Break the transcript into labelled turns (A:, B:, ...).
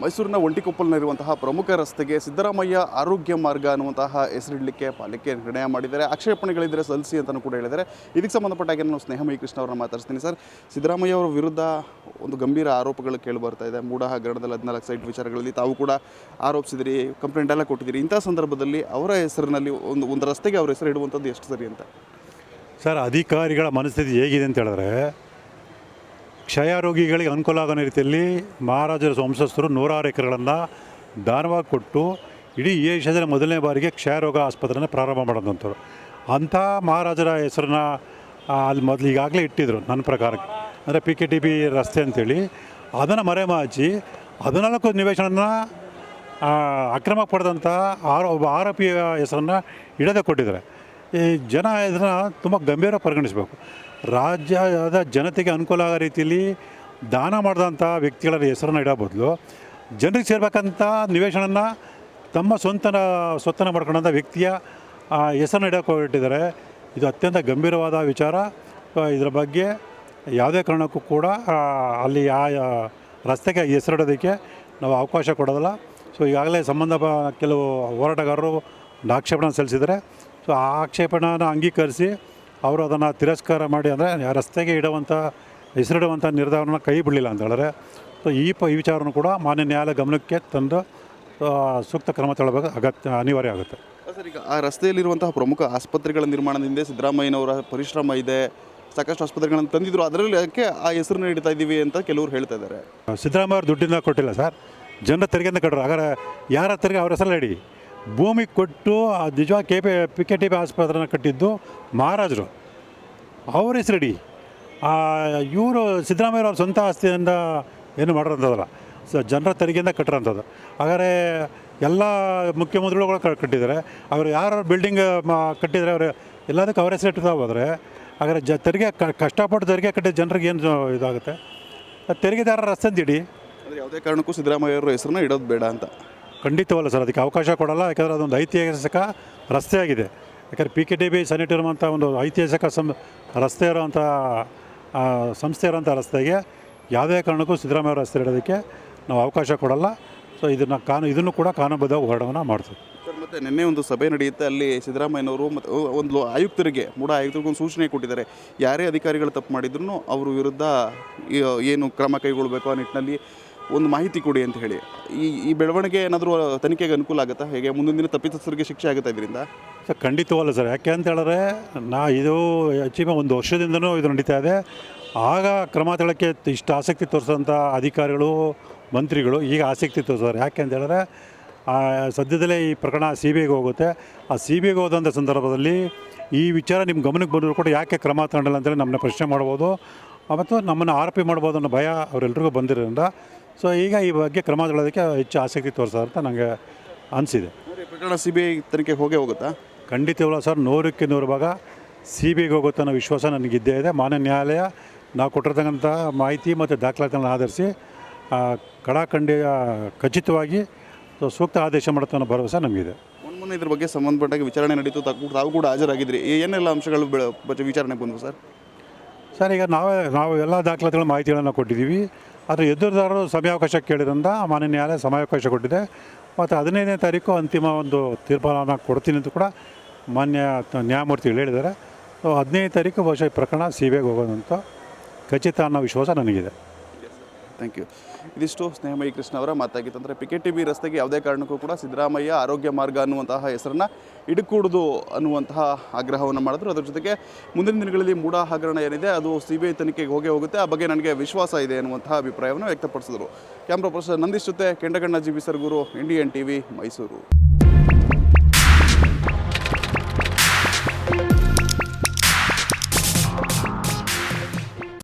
A: ಮೈಸೂರಿನ ಒಂಟಿಕೊಪ್ಪಲಿನಲ್ಲಿರುವಂತಹ ಪ್ರಮುಖ ರಸ್ತೆಗೆ ಸಿದ್ದರಾಮಯ್ಯ ಆರೋಗ್ಯ ಮಾರ್ಗ ಅನ್ನುವಂತಹ ಹೆಸರಿಡಲಿಕ್ಕೆ ಪಾಲಿಕೆ ನಿರ್ಣಯ ಮಾಡಿದ್ದಾರೆ. ಆಕ್ಷೇಪಣೆಗಳಿದ್ದರೆ ಸಲ್ಲಿಸಿ ಅಂತಲೂ ಕೂಡ ಹೇಳಿದ್ದಾರೆ. ಇದಕ್ಕೆ ಸಂಬಂಧಪಟ್ಟಾಗೆ ನಾನು ಸ್ನೇಹಮಯಿ ಕೃಷ್ಣ ಅವರನ್ನ ಮಾತಾಡ್ತೀನಿ. ಸರ್, ಸಿದ್ದರಾಮಯ್ಯ ಅವರ ವಿರುದ್ಧ ಒಂದು ಗಂಭೀರ ಆರೋಪಗಳು ಕೇಳಿ ಬರ್ತಾ ಇದೆ. ಮೂಡ ಹಗರಣದಲ್ಲಿ 14 ಸೈಟ್ ವಿಚಾರಗಳಲ್ಲಿ ತಾವು ಕೂಡ ಆರೋಪಿಸಿದಿರಿ, ಕಂಪ್ಲೇಂಟ್ ಎಲ್ಲ ಕೊಟ್ಟಿದ್ದೀರಿ. ಇಂಥ ಸಂದರ್ಭದಲ್ಲಿ ಅವರ ಹೆಸರಿನಲ್ಲಿ ಒಂದು ರಸ್ತೆಗೆ ಅವರ ಹೆಸರು ಇಡುವಂಥದ್ದು ಎಷ್ಟು ಸರಿ ಅಂತ?
B: ಸರ್, ಅಧಿಕಾರಿಗಳ ಮನಸ್ಥಿತಿ ಹೇಗಿದೆ ಅಂತ ಹೇಳಿದ್ರೆ, ಕ್ಷಯ ರೋಗಿಗಳಿಗೆ ಅನುಕೂಲ ಆಗೋ ರೀತಿಯಲ್ಲಿ ಮಹಾರಾಜರ ವಂಶಸ್ಥರು 106 ಎಕರೆಗಳನ್ನು ದಾನವಾಗಿ ಕೊಟ್ಟು ಇಡೀ ಏಷ್ಯಾದಲ್ಲಿ ಮೊದಲನೇ ಬಾರಿಗೆ ಕ್ಷಯರೋಗ ಆಸ್ಪತ್ರೆನ ಪ್ರಾರಂಭ ಮಾಡೋದಂಥವ್ರು. ಅಂಥ ಮಹಾರಾಜರ ಹೆಸರನ್ನ ಅಲ್ಲಿ ಮೊದಲು ಈಗಾಗಲೇ ಇಟ್ಟಿದ್ರು. ನನ್ನ ಪ್ರಕಾರ ಅಂದರೆ PKTB ರಸ್ತೆ ಅಂಥೇಳಿ ಅದನ್ನು ಮರೆಮಾಚಿ 14 ನಿವೇಶನ ಅಕ್ರಮ ಪಡೆದಂಥ ಒಬ್ಬ ಆರೋಪಿಯ ಹೆಸರನ್ನು ಇಡದೆ ಕೊಟ್ಟಿದ್ದಾರೆ. ಈ ಜನ ಇದನ್ನು ತುಂಬ ಗಂಭೀರ ಪರಿಗಣಿಸಬೇಕು. ರಾಜ್ಯದ ಜನತೆಗೆ ಅನುಕೂಲ ಆಗೋ ರೀತಿಯಲ್ಲಿ ದಾನ ಮಾಡಿದಂಥ ವ್ಯಕ್ತಿಗಳ ಹೆಸರನ್ನು ಇಡೋ ಬದಲು ಜನರಿಗೆ ಸೇರ್ಬೇಕಂತ ನಿವೇಶನನ ತಮ್ಮ ಸ್ವತ್ತನ್ನು ಮಾಡ್ಕೊಂಡಂಥ ವ್ಯಕ್ತಿಯ ಹೆಸರನ್ನು ಇಡೋಕೆ ಹೊರಟಿದ್ದಾರೆ. ಇದು ಅತ್ಯಂತ ಗಂಭೀರವಾದ ವಿಚಾರ. ಇದರ ಬಗ್ಗೆ ಯಾವುದೇ ಕಾರಣಕ್ಕೂ ಕೂಡ ಅಲ್ಲಿ ಆ ರಸ್ತೆಗೆ ಹೆಸರಿಡೋದಕ್ಕೆ ನಾವು ಅವಕಾಶ ಕೊಡೋದಿಲ್ಲ. ಸೊ ಈಗಾಗಲೇ ಕೆಲವು ಹೋರಾಟಗಾರರು ಆಕ್ಷೇಪಣೆ ಸಲ್ಲಿಸಿದರೆ, ಸೊ ಆ ಆಕ್ಷೇಪಣೆನ ಅಂಗೀಕರಿಸಿ ಅವರು ಅದನ್ನು ತಿರಸ್ಕಾರ ಮಾಡಿ, ಅಂದರೆ ರಸ್ತೆಗೆ ಹೆಸರಿಡುವಂಥ ನಿರ್ಧಾರನ ಕೈ ಬಿಡಲಿಲ್ಲ ಅಂತ ಹೇಳಿದ್ರೆ, ಸೊ ಈ ವಿಚಾರವನ್ನು ಕೂಡ ಮಾನ್ಯ ನ್ಯಾಯಾಲಯ ಗಮನಕ್ಕೆ ತಂದು ಸೂಕ್ತ ಕ್ರಮ ತಗೊಳ್ಬೇಕು, ಅನಿವಾರ್ಯ ಆಗುತ್ತೆ.
A: ಸರ್, ಈಗ ಆ ರಸ್ತೆಯಲ್ಲಿರುವಂತಹ ಪ್ರಮುಖ ಆಸ್ಪತ್ರೆಗಳ ನಿರ್ಮಾಣದಿಂದ ಸಿದ್ದರಾಮಯ್ಯನವರ ಪರಿಶ್ರಮ ಇದೆ. ಸಾಕಷ್ಟು ಆಸ್ಪತ್ರೆಗಳನ್ನು ತಂದಿದ್ರು, ಅದರಲ್ಲಿ ಅದಕ್ಕೆ ಆ ಹೆಸರನ್ನ ಇಡ್ತಾ ಇದ್ದೀವಿ ಅಂತ ಕೆಲವರು ಹೇಳ್ತಾ ಇದ್ದಾರೆ.
B: ಸಿದ್ದರಾಮಯ್ಯ ಅವರು ದುಡ್ಡಿಂದ ಕೊಟ್ಟಿಲ್ಲ ಸರ್, ಜನರ ತೆರಿಗೆಯಿಂದ ಕೊಟ್ಟರು. ಹಾಗಾದ್ರೆ ಯಾರ ತೆರಿಗೆ ಅವ್ರ ಹೆಸರಲ್ಲಿ ಇಡಿ. ಭೂಮಿ ಕೊಟ್ಟು ನಿಜವಾಗಿ PKTB ಆಸ್ಪತ್ರೆನ ಕಟ್ಟಿದ್ದು ಮಹಾರಾಜರು, ಅವ್ರ ಹೆಸರಿಡಿ. ಇವರು ಸಿದ್ದರಾಮಯ್ಯವ್ರ ಸ್ವಂತ ಆಸ್ತಿಯಿಂದ ಏನು ಮಾಡಿರೋಂಥದ್ದಲ್ಲ, ಜನರ ತೆರಿಗೆಯಿಂದ ಕಟ್ಟಿರೋಂಥದ್ದು. ಹಾಗಾದರೆ ಎಲ್ಲ ಮುಖ್ಯಮಂತ್ರಿಗಳು ಕಟ್ಟಿದ್ದಾರೆ. ಅವರು ಯಾರು ಬಿಲ್ಡಿಂಗ್ ಕಟ್ಟಿದರೆ ಅವರು ಎಲ್ಲದಕ್ಕೂ ಅವ್ರ ಹೆಸರು ಇಟ್ಟು ಹೋದರೆ, ಹಾಗಾದರೆ ತೆರಿಗೆ ಕಷ್ಟಪಟ್ಟು ತೆರಿಗೆ ಕಟ್ಟಿದ ಜನರಿಗೆ ಏನು ಇದಾಗುತ್ತೆ? ತೆರಿಗೆದಾರರ ರಸ್ತೆ ಅಂತಿಡಿ.
A: ಅಂದರೆ ಯಾವುದೇ ಕಾರಣಕ್ಕೂ ಸಿದ್ದರಾಮಯ್ಯವ್ರ ಹೆಸರನ್ನ ಇಡೋದು ಬೇಡ ಅಂತ?
B: ಖಂಡಿತವಲ್ಲ ಸರ್, ಅದಕ್ಕೆ ಅವಕಾಶ ಕೊಡಲ್ಲ. ಯಾಕಂದರೆ ಅದೊಂದು ಐತಿಹಾಸಿಕ ರಸ್ತೆ ಆಗಿದೆ. ಯಾಕಂದರೆ PKTB ಸೆನೆಟ್ ಇರುವಂಥ ಒಂದು ಐತಿಹಾಸಿಕ ರಸ್ತೆ ಇರುವಂಥ ಸಂಸ್ಥೆ ಇರೋಂಥ ರಸ್ತೆಗೆ ಯಾವುದೇ ಕಾರಣಕ್ಕೂ ಸಿದ್ದರಾಮಯ್ಯ ರಸ್ತೆ ಇಡೋದಕ್ಕೆ ನಾವು ಅವಕಾಶ ಕೊಡಲ್ಲ. ಸೊ ಇದನ್ನು ಕೂಡ ಕಾನೂನುಬದ್ಧ ಹೋರಾಟವನ್ನು ಮಾಡ್ತೀವಿ.
A: ಸರ್, ಮತ್ತು ನಿನ್ನೆ ಒಂದು ಸಭೆ ನಡೆಯುತ್ತೆ. ಅಲ್ಲಿ ಸಿದ್ದರಾಮಯ್ಯನವರು ಮತ್ತು ಒಂದು ಮೂಡ ಆಯುಕ್ತರಿಗೆ ಒಂದು ಸೂಚನೆ ಕೊಟ್ಟಿದ್ದಾರೆ. ಯಾರೇ ಅಧಿಕಾರಿಗಳು ತಪ್ಪು ಮಾಡಿದ್ರು ಅವ್ರ ವಿರುದ್ಧ ಏನು ಕ್ರಮ ಕೈಗೊಳ್ಳಬೇಕು ಆ ನಿಟ್ಟಿನಲ್ಲಿ ಒಂದು ಮಾಹಿತಿ ಕೊಡಿ ಅಂತ ಹೇಳಿ. ಈ ಬೆಳವಣಿಗೆ ಏನಾದರೂ ತನಿಖೆಗೆ ಅನುಕೂಲ ಆಗುತ್ತಾ? ಹೇಗೆ ಮುಂದಿನ ದಿನ ತಪ್ಪಿತಸ್ಥರಿಗೆ ಶಿಕ್ಷೆ ಆಗುತ್ತೆ ಇದರಿಂದ?
B: ಸರ್, ಖಂಡಿತವಲ್ಲ ಸರ್. ಯಾಕೆ ಅಂತ ಹೇಳಿದ್ರೆ, ಇದು ಹೆಚ್ಚಿನ 1 ವರ್ಷದಿಂದನೂ ಇದು ನಡೀತಾ ಇದೆ. ಆಗ ಕ್ರಮ ತಗೊಳ್ಳೋಕ್ಕೆ ಇಷ್ಟು ಆಸಕ್ತಿ ತೋರಿಸೋಂಥ ಅಧಿಕಾರಿಗಳು, ಮಂತ್ರಿಗಳು ಈಗ ಆಸಕ್ತಿ ತೋರಿಸ್ತಾರೆ. ಯಾಕೆ ಅಂತ ಹೇಳಿದ್ರೆ, ಸದ್ಯದಲ್ಲೇ ಈ ಪ್ರಕರಣ CBIಗೆ ಹೋಗುತ್ತೆ. ಆ CBIಗೆ ಹೋದಂಥ ಸಂದರ್ಭದಲ್ಲಿ ಈ ವಿಚಾರ ನಿಮ್ಮ ಗಮನಕ್ಕೆ ಬಂದರೂ ಕೂಡ ಯಾಕೆ ಕ್ರಮ ತಗೊಂಡಿಲ್ಲ ಅಂತೇಳಿ ನಮ್ಮನ್ನ ಪ್ರಶ್ನೆ ಮಾಡ್ಬೋದು, ಮತ್ತು ನಮ್ಮನ್ನು ಆರೋಪಿ ಮಾಡ್ಬೋದು ಅನ್ನೋ ಭಯ ಅವರೆಲ್ಲರಿಗೂ ಬಂದಿರೋದ್ರಿಂದ ಸೊ ಈಗ ಈ ಬಗ್ಗೆ ಕ್ರಮ ತಗೊಳ್ಳೋದಕ್ಕೆ ಹೆಚ್ಚು ಆಸಕ್ತಿ ತೋರಿಸೋದು ಅಂತ ನನಗೆ ಅನಿಸಿದೆ.
A: ಪ್ರಕರಣ CBI ತನಿಖೆಗೆ ಹೋಗುತ್ತಾ?
B: ಖಂಡಿತವಲ್ಲ ಸರ್, 100ಕ್ಕೆ 100 ಭಾಗ CBIಗೆ ಹೋಗುತ್ತೆ ಅನ್ನೋ ವಿಶ್ವಾಸ ನನಗಿದ್ದೇ ಇದೆ. ಮಾನ್ಯ ನ್ಯಾಯಾಲಯ ನಾವು ಕೊಟ್ಟಿರ್ತಕ್ಕಂಥ ಮಾಹಿತಿ ಮತ್ತು ದಾಖಲಾತಿಗಳನ್ನು ಆಧರಿಸಿ ಖಚಿತವಾಗಿ ಸೂಕ್ತ ಆದೇಶ ಮಾಡುತ್ತೆ ಅನ್ನೋ ಭರವಸೆ ನಮಗಿದೆ.
A: ಮೊನ್ನೆ ಇದ್ರ ಬಗ್ಗೆ ಸಂಬಂಧಪಟ್ಟಾಗ ವಿಚಾರಣೆ ನಡೀತು, ತಾವು ಕೂಡ ಹಾಜರಾಗಿದ್ರಿ. ಏನೆಲ್ಲ ಅಂಶಗಳು ವಿಚಾರಣೆ ಬಂದವು ಸರ್?
B: ಸರ್, ಈಗ ನಾವು ಎಲ್ಲ ದಾಖಲಾತಿಗಳ ಮಾಹಿತಿಗಳನ್ನು ಕೊಟ್ಟಿದ್ದೀವಿ. ಆದರೆ ಎದುರುದಾರರು ಸಮಯಾವಕಾಶ ಕೇಳಿದ್ರಿಂದ ಮಾನ್ಯ ನ್ಯಾಯಾಲಯ ಸಮಯಾವಕಾಶ ಕೊಟ್ಟಿದೆ. ಮತ್ತು 15ನೇ ತಾರೀಕು ಅಂತಿಮ ಒಂದು ತೀರ್ಮಾನ ಕೊಡ್ತೀನಿ ಅಂತ ಕೂಡ ಮಾನ್ಯ ನ್ಯಾಯಮೂರ್ತಿಗಳು ಹೇಳಿದ್ದಾರೆ. ಸೊ 15ನೇ ತಾರೀಕು ಬಹುಶಃ ಈ ಪ್ರಕರಣ CBIಗೆ ಹೋಗೋದಂತ ಖಚಿತ ಅನ್ನೋ ವಿಶ್ವಾಸ ನನಗಿದೆ.
A: Thank you. ಇದಿಷ್ಟು ಸ್ನೇಹಮಯಿ ಕೃಷ್ಣ ಅವರ ಮಾತಾಗಿತ್ತು. ಅಂದರೆ PKTB ರಸ್ತೆಗೆ ಯಾವುದೇ ಕಾರಣಕ್ಕೂ ಕೂಡ ಸಿದ್ದರಾಮಯ್ಯ ಆರೋಗ್ಯ ಮಾರ್ಗ ಅನ್ನುವಂತಹ ಹೆಸರನ್ನು ಇಡಕೂಡದು ಅನ್ನುವಂತಹ ಆಗ್ರಹವನ್ನು ಮಾಡಿದ್ರು. ಅದರ ಜೊತೆಗೆ ಮುಂದಿನ ದಿನಗಳಲ್ಲಿ ಮೂಡ ಹಗರಣ ಏನಿದೆ ಅದು CBI ತನಿಖೆಗೆ ಹೋಗುತ್ತೆ, ಆ ಬಗ್ಗೆ ನನಗೆ ವಿಶ್ವಾಸ ಇದೆ ಅನ್ನುವಂತಹ ಅಭಿಪ್ರಾಯವನ್ನು ವ್ಯಕ್ತಪಡಿಸಿದರು. ಕ್ಯಾಮ್ರಾ ಪರ್ಸನ್ ನಂದೀಶ್ ಜೊತೆ Kendaganna GB Sargur, Indian TV, Mysuru.